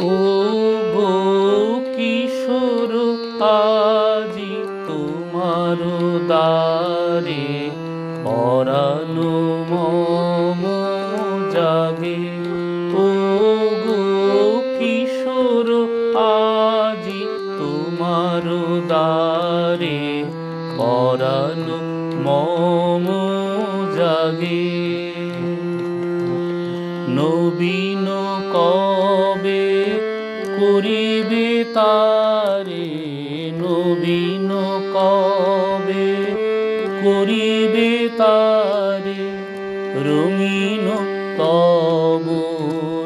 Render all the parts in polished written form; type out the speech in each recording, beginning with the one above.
ও গো কিশোর আজি তোমার দ্বারে পরানো মম জাগে। ও গো কিশোর আজি তোমার দ্বারে পরানো মম জাগে। নবীন কবে করিবে তারে, নবীন কবে করিবে তারে রঙিন তব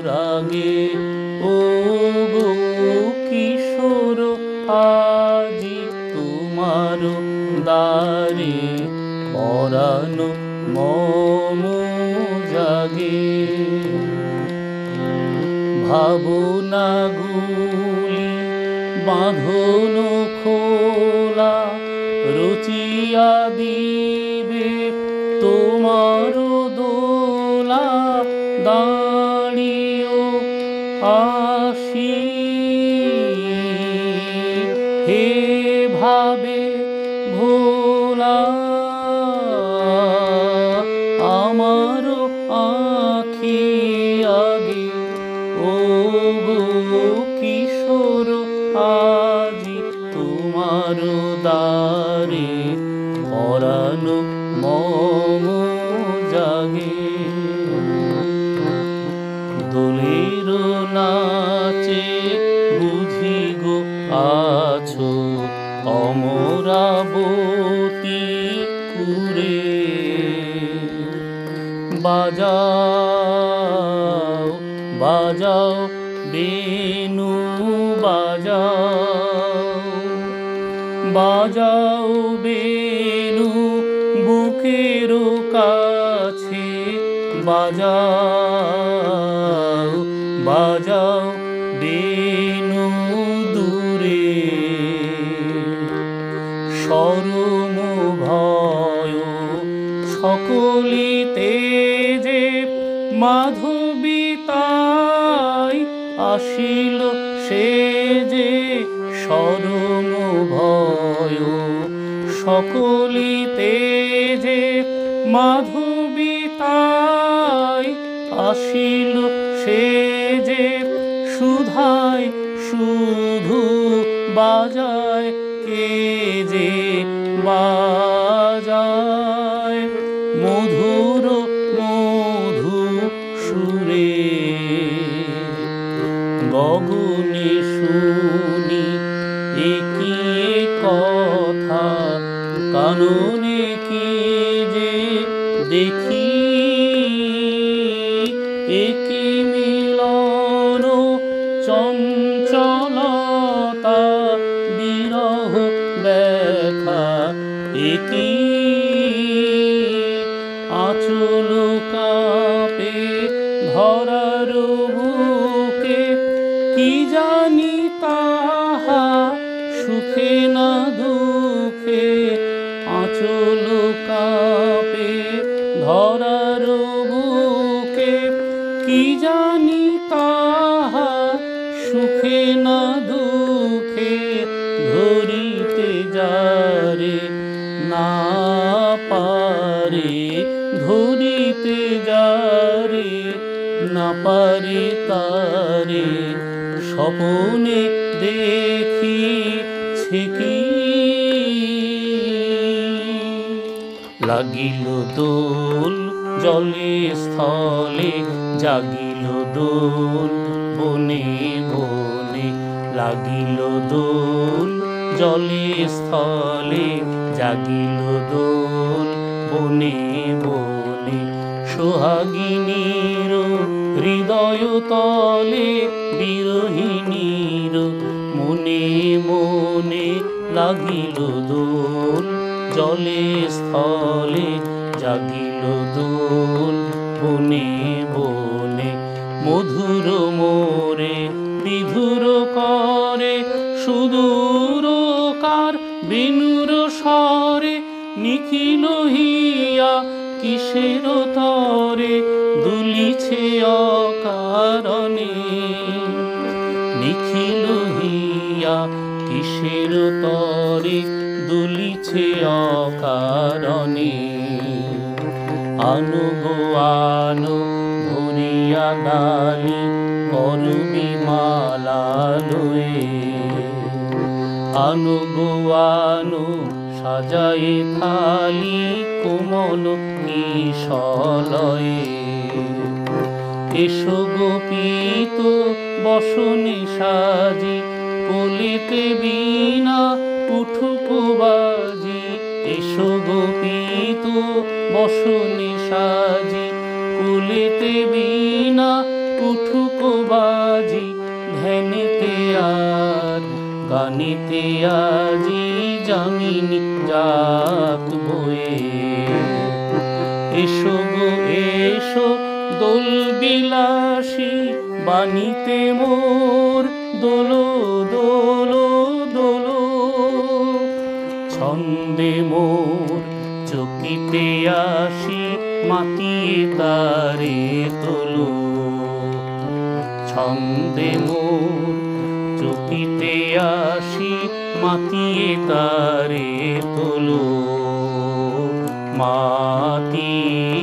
রাগে। ও গো কিশোর আজি তোমার দ্বারে পরানো মম জাগে। ভাবনাগুলি বাঁধন খোলা রচিয়া দিবে তোমার দোলা। দাঁড়িও আসি হে ভাবে ভোলা, আমার আঁখি আগে। ও গো কিশোর আজি তোমার দ্বারে পরানো মম জাগে। দোলের নাচে বুঝি গো আছো অমরাবতী কুরে। বাজাও বাজাও বেনু বাজাও, বাজাও বেনু বুকের কাছে। বাজাও বাজাও বেনু দূরে। শরম ভয় সকলিতে যে মাধবিতাই আসিল সে যে। শরম ভয় সকলিতে যে মাধবিতাই আসিল সে যে। সুধায় শুধু বাজায় কে যে বাজায় মধুর মধু সুরে। গগনে শুনি একই কথা, কাননে কি যে দেখি। একই মিলন চঞ্চলতা বিরহ ব্যথা। একই আঁচল কাঁপে ধরার বুকে, কি জানি তাহা সুখে না দুঃখে। আঁচল কাঁপে ধরার বুকে, কি জানি তাহা সুখে না দুঃখে। ধরিতে যারে না পারে, ধরিতে যারে না পারে তারে স্বপনে দেখিছে কি। লাগিল দোল জলে স্থলে, জাগিল দোল বনে বনে। লাগিল দোল জলে স্থলে, জাগিল দোল বনে বনে। সোহাগিনীর হৃদয় তলে, বিরহিণীর মনে মনে। লাগিল দোল জলে স্থলে, জাগিল দোল বনে বনে। মধুর মোরে বিধুর করে সুদূর কার বেণুর স্বরে। নিখিল হিয়া কিসের তরে দুলিছে অকারণে। ছিল হিয়া কিসের তরে দুলিছে অকারণে। আনো গো আনো ভরিয়া ডালি করবি মালা লয়ে। আনো গো আনো সাজায়ে থালি কোমল কিশলয়ে। এসো গোপীত বসনে সাজি কোলেতে বীণা উঠুক বাজি। এসো গোপীত বসনে সাজি কোলেতে বীণা উঠুক বাজি। ধ্যানেতে আর গানেতে আজি যামিনী যাক বয়ে। এসো গো এসো দোল বিলাসী বাণীতে মোর দোলো দোলো দোলো। ছন্দে মোর চকিতে আসি মাতিয়ে তারে তোলো। ছন্দে মোর চকিতে আসি মাতিয়ে তারে তোলো। মাতিয়ে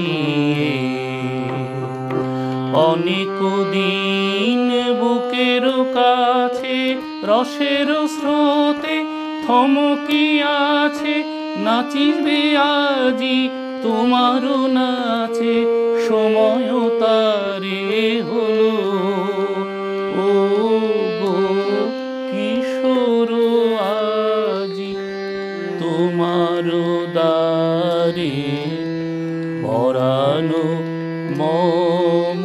অনেক দিন বুকের কাছে রসের স্রোতে থমকিয়াছে। নাচিবে আজি তোমারও নাচে সময় তারে হলো। ও গো কিশোর আজি তোমারও দ্বারে পরানো মম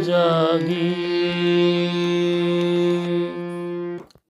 জাগি।